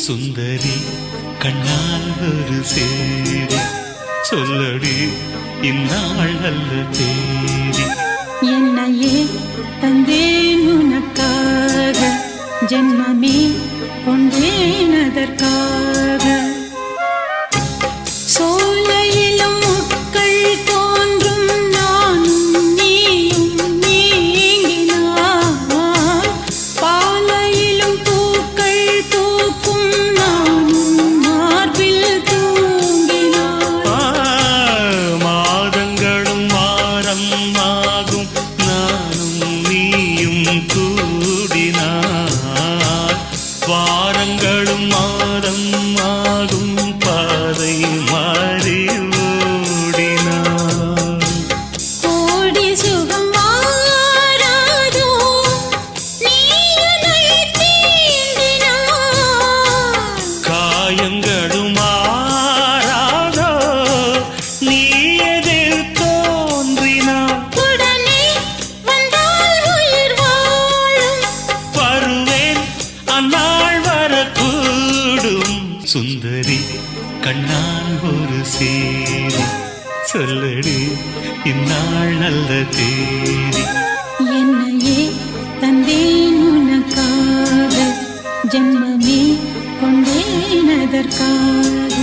சுந்தரி கண்ணால் ஒரு சேரி சொல்லடி இந்நாள் நல்ல தேதி. என்னையே தந்தேன் உனக்காக, ஜென்மமே கொண்டேன் அதற்காக. சோலையிலும் முட்கள் தோன்றும் நானும் நீயும் நீங்கினான், பாலையிலும் பூக்கள் பூக்கும் நானும் மார்பில் தூங்கினான். மாதங்களும் வாரம் ஆகும் நானும் நீயும் கூடினார், வாரங்களும் மாதம் ஆகும் பாதை மாறி ஓடினார். கோடி சுகம் மாறாதோ நீ என்னை தீண்டினாய், காயங்களும் மாறாதோ நீ எதிர் தோன்றினார். உடனே வந்தால் உயிர் வாழும், வருவேன் அந்நாள் வரக்கூடும். சுந்தரி கண்ணால் ஒரு சேரி சொல்லடி இந்நாள் நல்ல தேதி. என்னையே தந்தேன் உனக்காக, ஜென்மமே கொண்டேன் அதற்காக.